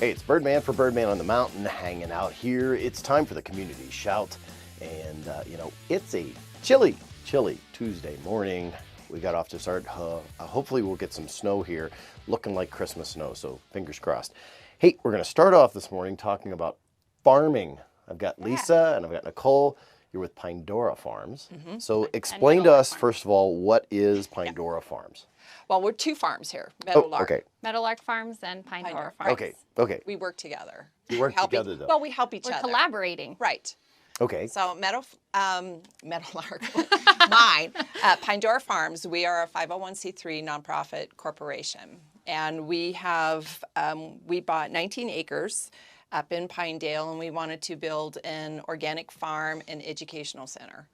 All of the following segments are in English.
Hey, it's Birdman for Birdman on the Mountain, hanging out here. It's time for the community shout. And, it's a chilly Tuesday morning. We got off to start. Hopefully we'll get some snow here, looking like Christmas snow, so fingers crossed. Hey, we're going to start off this morning talking about farming. I've got Lisa and I've got Nicole. You're with Pinedora Farms. So explain to us, first of all, what is Pinedora Farms? Well, we're two farms here, Meadowlark. Okay. Meadowlark Farms and Pinedora Farms. Okay. We work together. You work together, though. Well, we help each We're other. collaborating. Right. Okay. So Meadowlark, mine, Pinedora Farms, we are a 501c3 nonprofit corporation. And we have, we bought 19 acres up in Pinedale, and we wanted to build an organic farm and educational center.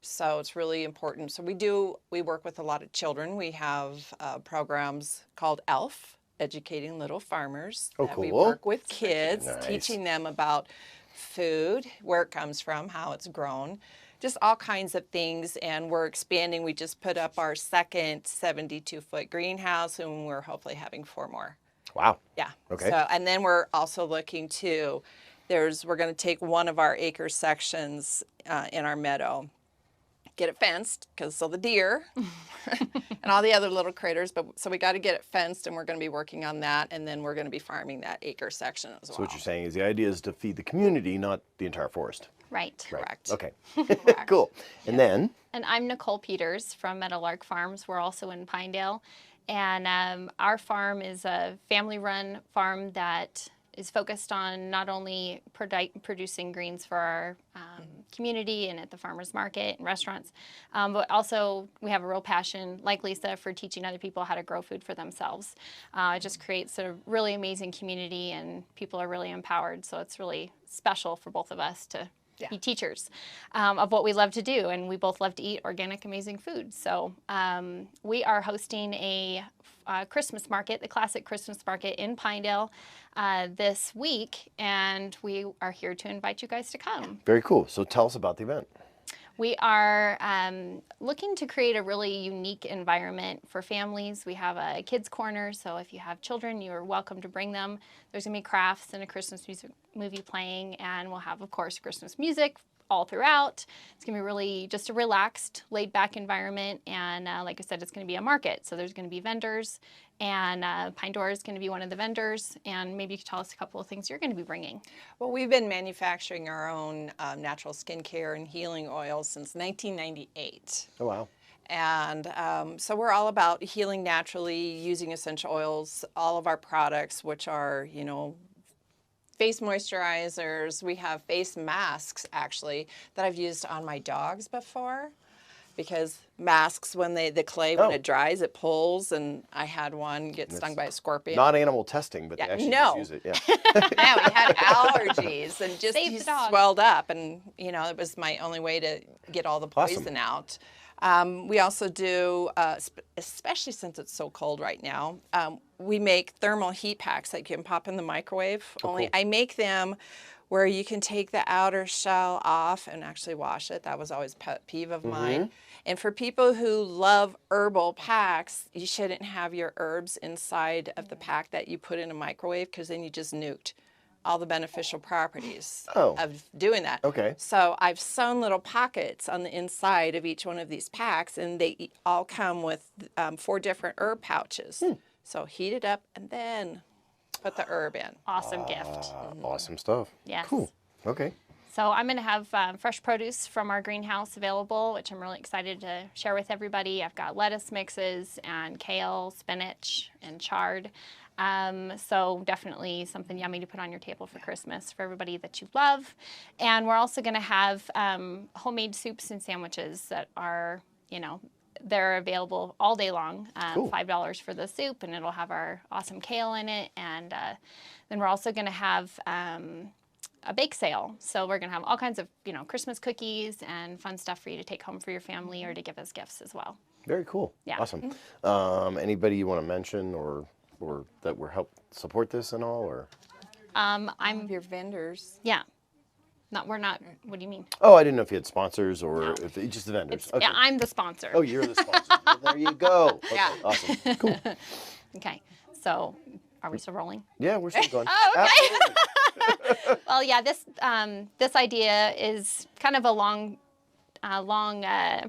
So it's really important. So we work with a lot of children. We have programs called ELF, Educating Little Farmers. Oh, that cool. We work with kids, Nice. teaching them about food, where it comes from, how it's grown, just all kinds of things. And we're expanding. We just put up our second 72-foot greenhouse, and we're hopefully having 4 more. Wow. Yeah. Okay. So, and then we're also looking to, we're going to take one of our acre sections in our meadow, get it fenced, because so the deer and all the other little critters, so we got to get it fenced, and we're going to be working on that, and then we're going to be farming that acre section as well. So what you're saying is the idea is to feed the community, not the entire forest. Right. Correct. Okay. Cool. And then? And I'm Nicole Peters from Meadowlark Farms. We're also in Pinedale. And our farm is a family-run farm that is focused on not only producing greens for our community and at the farmers market and restaurants, but also we have a real passion, like Lisa, for teaching other people how to grow food for themselves. It just creates a really amazing community, and people are really empowered. So it's really special for both of us to be teachers of what we love to do, and we both love to eat organic, amazing food. So we are hosting a Christmas market, the classic Christmas market in Pinedale this week, and we are here to invite you guys to come. Very cool. So tell us about the event. We are looking to create a really unique environment for families. We have a kids corner, so if you have children, you are welcome to bring them. There's going to be crafts and a Christmas movie playing, and we'll have, of course, Christmas music all throughout. It's going to be really just a relaxed, laid-back environment, and like I said, it's going to be a market, so there's going to be vendors, and Pinedora is going to be one of the vendors, and maybe you could tell us a couple of things you're going to be bringing. Well, we've been manufacturing our own natural skincare and healing oils since 1998. Oh, wow. And so we're all about healing naturally, using essential oils, all of our products, which are, face moisturizers. We have face masks, actually, that I've used on my dogs before, because masks, when the clay, when it dries, it pulls, and I had one get stung by a scorpion. Not animal testing, but they actually just use it. Yeah. Yeah, we had allergies and just Save the dog. swelled up, and it was my only way to get all the poison out. We also do, especially since it's so cold right now, we make thermal heat packs that you can pop in the microwave. Only I make them where you can take the outer shell off and actually wash it. That was always a pet peeve of mine. And for people who love herbal packs, you shouldn't have your herbs inside of the pack that you put in a microwave, because then you just nuked all the beneficial properties of doing that. Okay. So I've sewn little pockets on the inside of each one of these packs, and they all come with 4 different herb pouches. So heat it up and then put the herb in. Awesome gift. Awesome stuff. Yes. Cool. Okay. So I'm going to have fresh produce from our greenhouse available, which I'm really excited to share with everybody. I've got lettuce mixes and kale, spinach, and chard. So definitely something yummy to put on your table for Christmas for everybody that you love. And we're also going to have homemade soups and sandwiches that are, they're available all day long. Cool. $5 for the soup, and it'll have our awesome kale in it. And then we're also going to have a bake sale. So we're going to have all kinds of, Christmas cookies and fun stuff for you to take home for your family or to give as gifts as well. Very cool. Yeah. Awesome. Anybody you want to mention or that will help support this and all, or? I'm your vendors. Yeah. We're not, what do you mean? Oh, I didn't know if you had sponsors or if just the vendors. Okay. Yeah, I'm the sponsor. Oh, you're the sponsor. Well, there you go. Okay, Yeah. Awesome. Cool. Okay. So Are we still rolling? Yeah, we're still going. Oh, okay. Absolutely. Well, yeah, this idea is kind of a long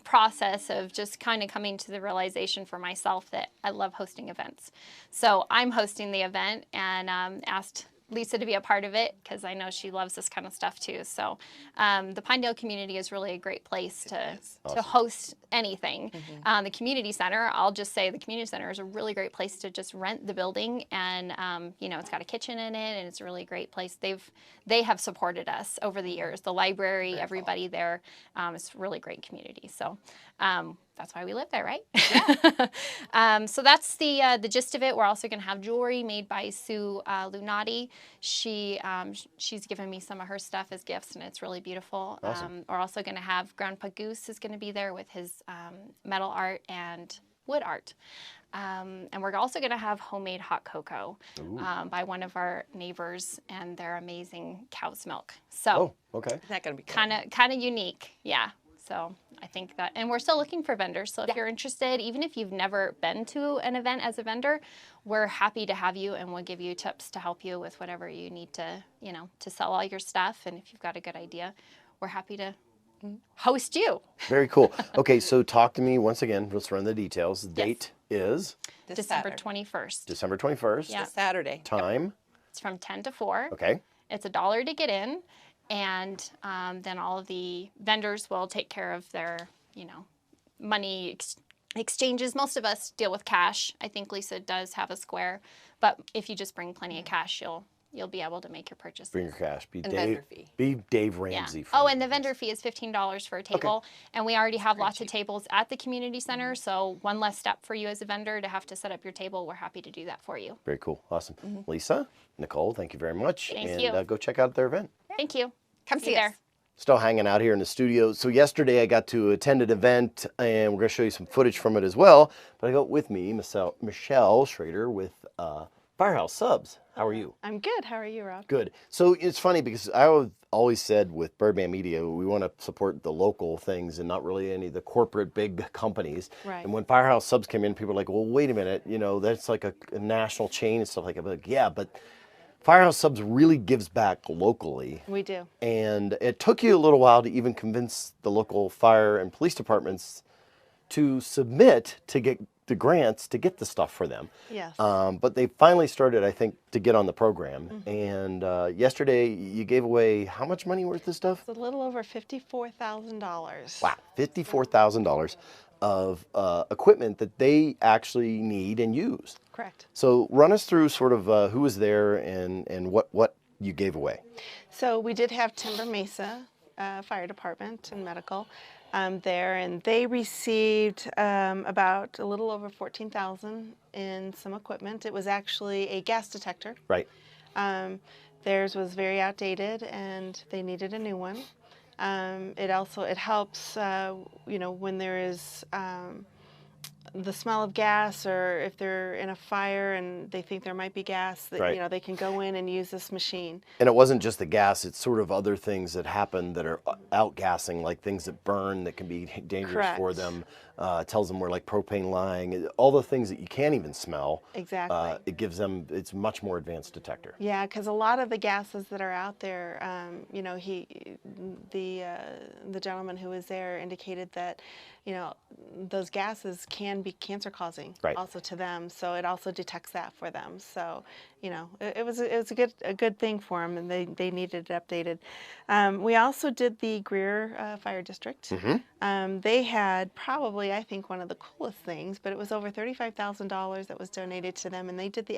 process of just kind of coming to the realization for myself that I love hosting events. So I'm hosting the event and asked Lisa to be a part of it because I know she loves this kind of stuff too. So the Pinedale community is really a great place to host anything. The community center, I'll just say the community center is a really great place to just rent the building, and you know, it's got a kitchen in it, and it's a really great place. They have supported us over the years. The library, everybody there, it's a really great community. So that's why we live there, right? Yeah. So that's the gist of it. We're also going to have jewelry made by Sue Lunati. She's given me some of her stuff as gifts, and it's really beautiful. Awesome. We're also going to have Grandpa Goose is going to be there with his metal art and wood art. And we're also going to have homemade hot cocoa by one of our neighbors, and their amazing cow's milk. So, okay. Is that going to be kind of unique, yeah. So I think that, and we're still looking for vendors. So if you're interested, even if you've never been to an event as a vendor, we're happy to have you, and we'll give you tips to help you with whatever you need to, you know, to sell all your stuff. And if you've got a good idea, we're happy to host you. Very cool. Okay, so talk to me once again. Let's run the details. The date is December 21st. December 21st. Yeah. Saturday. Time. It's from 10 to 4. Okay. It's $1 to get in. And then all of the vendors will take care of their, you know, money exchanges. Most of us deal with cash. I think Lisa does have a square, but if you just bring plenty of cash, you'll be able to make your purchase. Bring your cash. Be vendor fee. Be Dave Ramsey. Yeah. Oh, and the vendor fee is $15 for a table. Okay. And we already have lots of tables at the community center. So one less step for you as a vendor to have to set up your table. We're happy to do that for you. Very cool. Awesome. Lisa, Nicole, thank you very much. Thank you. Go check out their event. Thank you. Come see there. us. Still hanging out here in the studio. So yesterday I got to attend an event, and we're going to show you some footage from it as well. But I got with me Michele Shrader with Firehouse Subs. How are you? I'm good. How are you, Rob? Good. So it's funny because I always said with Birdman Media, we want to support the local things and not really any of the corporate big companies. Right. And when Firehouse Subs came in, people were like, well, wait a minute, you know, that's like a national chain and stuff like that. But like, yeah, but Firehouse Subs really gives back locally. We do. And it took you a little while to even convince the local fire and police departments to submit to get the grants to get the stuff for them. Yes. But they finally started, I think, to get on the program. And yesterday you gave away how much money worth of stuff? It's a little over $54,000. Wow, $54,000 of equipment that they actually need and use. Correct. So run us through sort of who was there and what you gave away. So we did have Timber Mesa Fire Department and Medical there, and they received about a little over $14,000 in some equipment. It was actually a gas detector. Right. Theirs was very outdated, and they needed a new one. It helps, you know, when there is the smell of gas, or if they're in a fire and they think there might be gas, that Right. you know, they can go in and use this machine. And it wasn't just the gas, it's sort of other things that happen that are outgassing, like things that burn that can be dangerous for Correct. them. It tells them where like propane lying, all the things that you can't even smell. Exactly. It gives them, it's much more advanced detector. Yeah, because a lot of the gases that are out there, you know, the gentleman who was there indicated that, you know, those gases can be cancer causing Right. also to them. So it also detects that for them. So, you know, it was a good thing for them, and they needed it updated. We also did the Greer Fire District. They had probably, I think, one of the coolest things, but it was over $35,000 that was donated to them, and they did the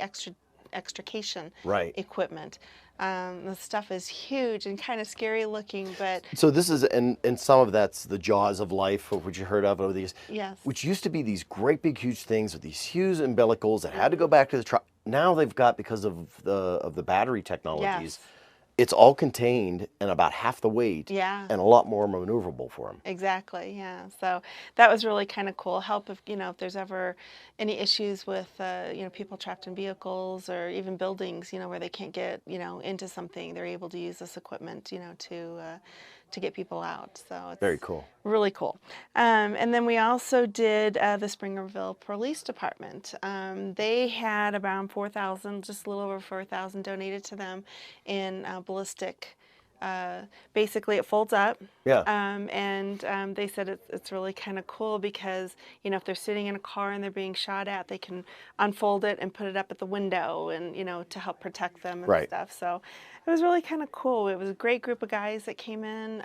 extrication Right. equipment. The stuff is huge and kind of scary looking, but So this is, and some of that's the jaws of life, which you heard of over these, yes. which used to be these great big huge things with these huge umbilicals that had to go back to the truck. Now they've got, because of the battery technologies, Yes. it's all contained and about half the weight. Yeah. And a lot more maneuverable for them. Exactly, yeah. So that was really kind of cool. Help if, you know, if there's ever any issues with, you know, people trapped in vehicles or even buildings, you know, where they can't get, you know, into something, they're able to use this equipment, you know, to get people out. So it's Very cool. really cool. And then we also did the Springerville Police Department. They had around 4,000, just a little over 4,000 donated to them in ballistic. Basically, it folds up. Yeah. And they said it's really kind of cool because, you know, if they're sitting in a car and they're being shot at, they can unfold it and put it up at the window and, you know, to help protect them and Right. stuff. So it was really kind of cool. It was a great group of guys that came in.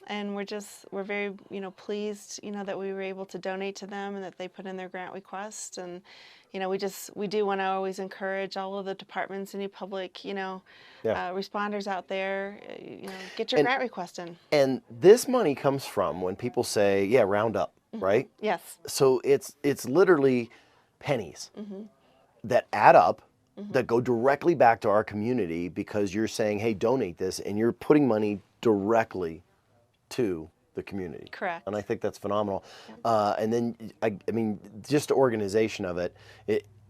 And we're very, you know, pleased, you know, that we were able to donate to them and that they put in their grant request. And, you know, we do want to always encourage all of the departments, any public, you know, responders out there, you know, get your grant request in. And this money comes from when people say, yeah, round up, right? Yes. So it's literally pennies that add up, that go directly back to our community because you're saying, hey, donate this, and you're putting money directly to the community. Correct. And I think that's phenomenal. And then, I mean, just the organization of it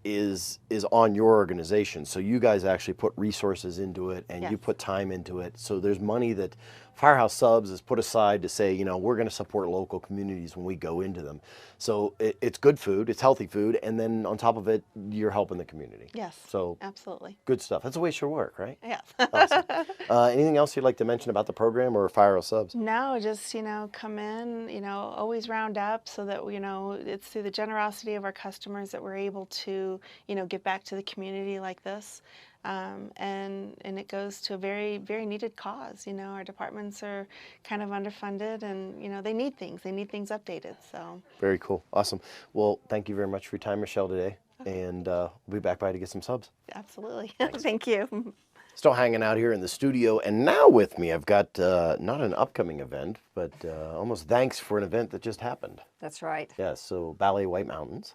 is on your organization. So you guys actually put resources into it and you put time into it. So there's money that Firehouse Subs is put aside to say, you know, we're going to support local communities when we go into them. So it's good food, it's healthy food, and then on top of it, you're helping the community. Yes. So absolutely. Good stuff. That's the way it should work, right? Yeah. Awesome. Anything else you'd like to mention about the program or Firehouse Subs? No, just, you know, come in, you know, always round up so that, you know, it's through the generosity of our customers that we're able to, you know, give back to the community like this. And it goes to a very, very needed cause. You know, our departments are kind of underfunded and, you know, they need things updated, so. Very cool. Awesome. Well, thank you very much for your time, Michele, today. And we'll be back by to get some subs. Absolutely. Thank you. Still hanging out here in the studio. And now with me, I've got not an upcoming event, but almost thanks for an event that just happened. That's right. Yeah, so Ballet White Mountains.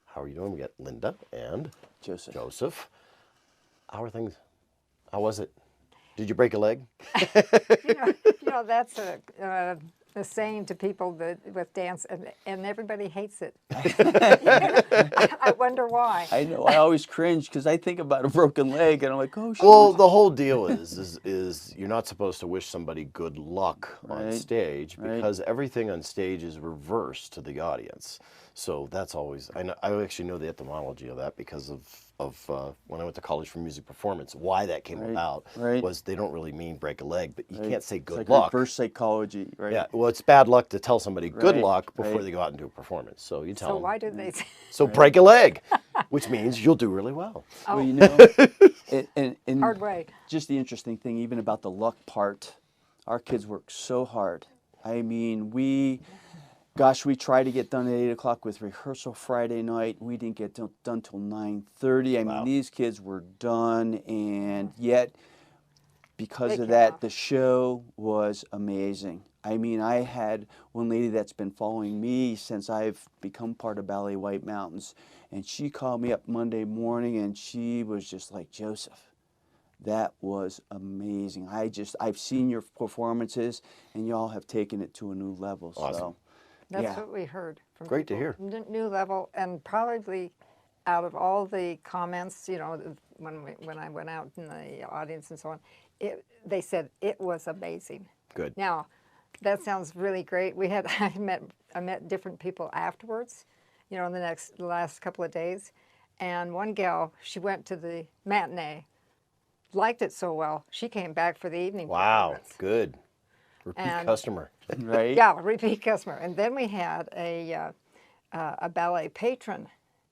How are you doing? We got Linda and Joseph. How are things? How was it? Did you break a leg? you know that's a saying to people that with dance, and everybody hates it. I wonder why. I know. I always cringe because I think about a broken leg, and I'm like, oh, shit. Well, the whole deal is you're not supposed to wish somebody good luck on stage because everything on stage is reversed to the audience. So that's always, I actually know the etymology of that because of when I went to college for music performance. Why that came about was they don't really mean break a leg, but you can't say good luck. Reverse psychology, right? Yeah, well, it's bad luck to tell somebody good luck before they go out and do a performance. So you tell them. So why do they say? So break a leg, which means you'll do really well. Oh. Well, you know, and Hard way. Just the interesting thing, even about the luck part, our kids work so hard. I mean, we tried to get done at 8 o'clock with rehearsal Friday night. We didn't get done till 9:30. I mean, these kids were done, and yet, because of that, the show was amazing. I mean, I had one lady that's been following me since I've become part of Ballet White Mountains, and she called me up Monday morning, and she was just like, Joseph, that was amazing. I've seen your performances, and y'all have taken it to a new level. Awesome. So. That's what we heard from Great to people. hear. New level, and probably out of all the comments, you know, when I went out in the audience and so on, they said it was amazing. Good. Now, that sounds really great. I met different people afterwards, you know, in the last couple of days, and one gal, she went to the matinee, liked it so well, she came back for the evening. Wow, performance. Good. Repeat customer. Right? Yeah, repeat customer. And then we had a ballet patron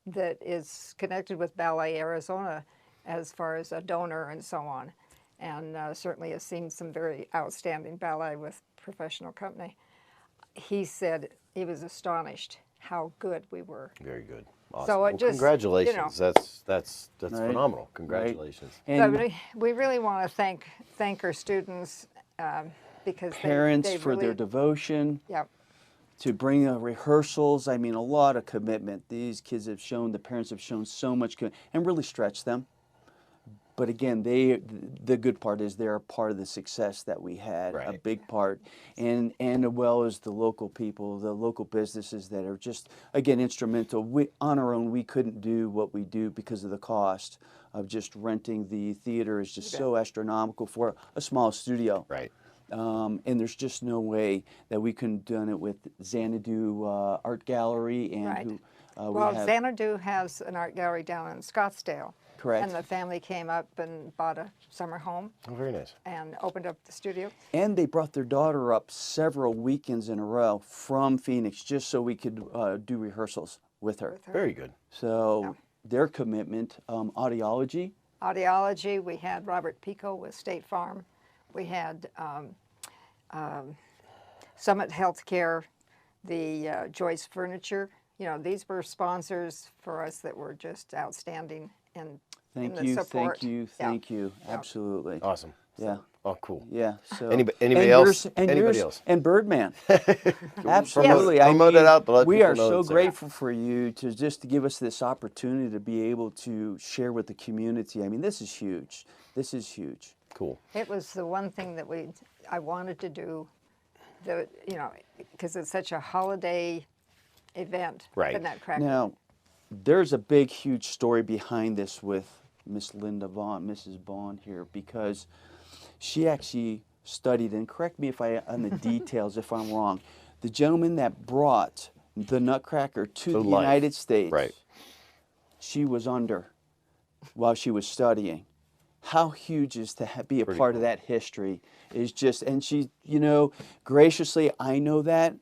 that is connected with Ballet Arizona as far as a donor and so on. And certainly has seen some very outstanding ballet with professional company. He said he was astonished how good we were. Very good. Awesome. So Well, congratulations. You know, That's phenomenal. Congratulations. And but we really want to thank our students because parents they for really, their devotion. Yep. To bring rehearsals, I mean, a lot of commitment. These kids have shown, the parents have shown so much commitment and really stretched them. But again, the good part is they're a part of the success that we had, a big part, and as well as the local people, the local businesses that are just, again, instrumental. On our own, we couldn't do what we do because of the cost of just renting the theater is just so astronomical for a small studio. Right. And there's just no way that we couldn't have done it with Xanadu Art Gallery and Right. who Well, we have. Xanadu has an art gallery down in Scottsdale. Correct. And the family came up and bought a summer home Oh, very nice. and opened up the studio. And they brought their daughter up several weekends in a row from Phoenix just so we could do rehearsals with her. Very good. So their commitment, audiology. Audiology, we had Robert Pico with State Farm. We had Summit Healthcare, the Joyce Furniture. You know, these were sponsors for us that were just outstanding in Thank the you, support. thank you, Yeah. thank you. Absolutely. Awesome. Yeah. Oh, cool. Yeah. So Anybody and else? yours- and Anybody yours- else? And Birdman. Absolutely. Promote it out to let we people are know so it's there. grateful for you to just give us this opportunity to be able to share with the community. I mean, this is huge. This is huge. Cool. It was the one thing that I wanted to do, because it's such a holiday event. Right. The Nutcracker. Now, there's a big, huge story behind this with Miss Linda Bohn, Mrs. Bohn here, because she actually studied, and correct me if on the details if I'm wrong, the gentleman that brought the Nutcracker to the life. United States, Right. she was under while she was studying. How huge is to be a Pretty part of that history is just, and she, graciously, I know that,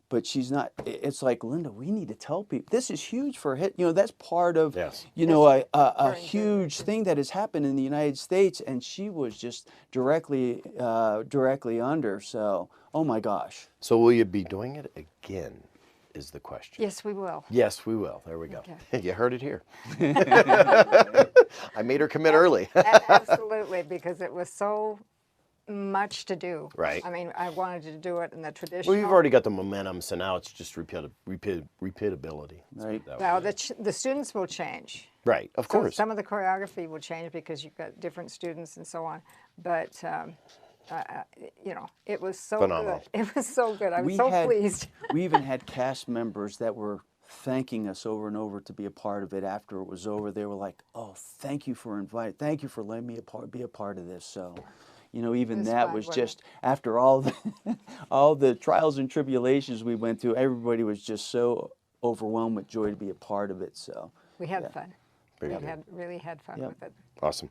but she's not, it's like, Linda, we need to tell people, this is huge for hit, that's part of, Yes. a huge thing that has happened in the United States, and she was just directly under, so, oh my gosh. So will you be doing it again is the question. Yes, we will. Yes, we will. There we go. Okay. You heard it here. I made her commit early. Absolutely, because it was so much to do. Right. I mean, I wanted to do it in the traditional. Well, you've already got the momentum, so now it's just repeatability. Let's put it that way. Well, the students will change. Right, of So course. some of the choreography will change because you've got different students and so on. But, it was so Phenomenal. good. It was so good. I was so pleased. We even had cast members that were thanking us over and over to be a part of it after it was over. They were like, oh, thank you for inviting, thank you for letting me be a part of this. So, even was that fun, was wasn't just, after all the trials and tribulations we went through, everybody was just so overwhelmed with joy to be a part of it. So We had fun. Very We good. really had fun with it. Awesome.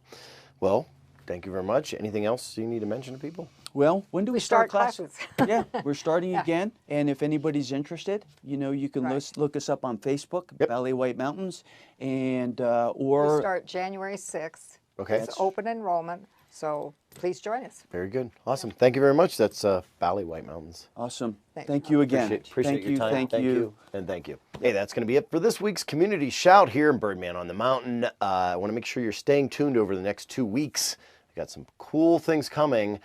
Well, thank you very much. Anything else you need to mention to people? Well, when do we start classes? classes. Yeah, we're starting again. And if anybody's interested, you can look us up on Facebook, Ballet White Mountains, and We or start January 6th. Okay. It's open enrollment, so please join us. Very good. Awesome. Thank you very much. That's Ballet White Mountains. awesome. Thanks. Thank you again. Appreciate thank your you, time. thank you. And thank you. Hey, that's going to be it for this week's Community Shout here in Birdman on the Mountain. I want to make sure you're staying tuned over the next 2 weeks. We've got some cool things coming.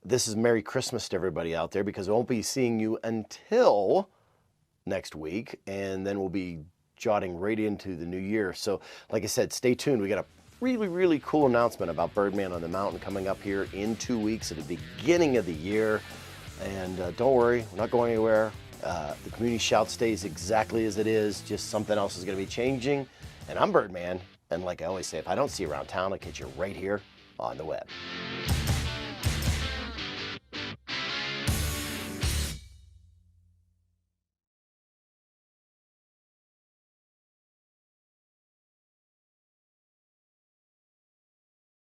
This is Merry Christmas to everybody out there because I won't be seeing you until next week, and then we'll be jotting right into the new year. So, like I said, stay tuned. We got a really, really cool announcement about Birdman on the Mountain coming up here in 2 weeks at the beginning of the year. And don't worry, we're not going anywhere. The Community Shout stays exactly as it is, just something else is going to be changing. And I'm Birdman, and like I always say, if I don't see you around town, I'll catch you right here on the web.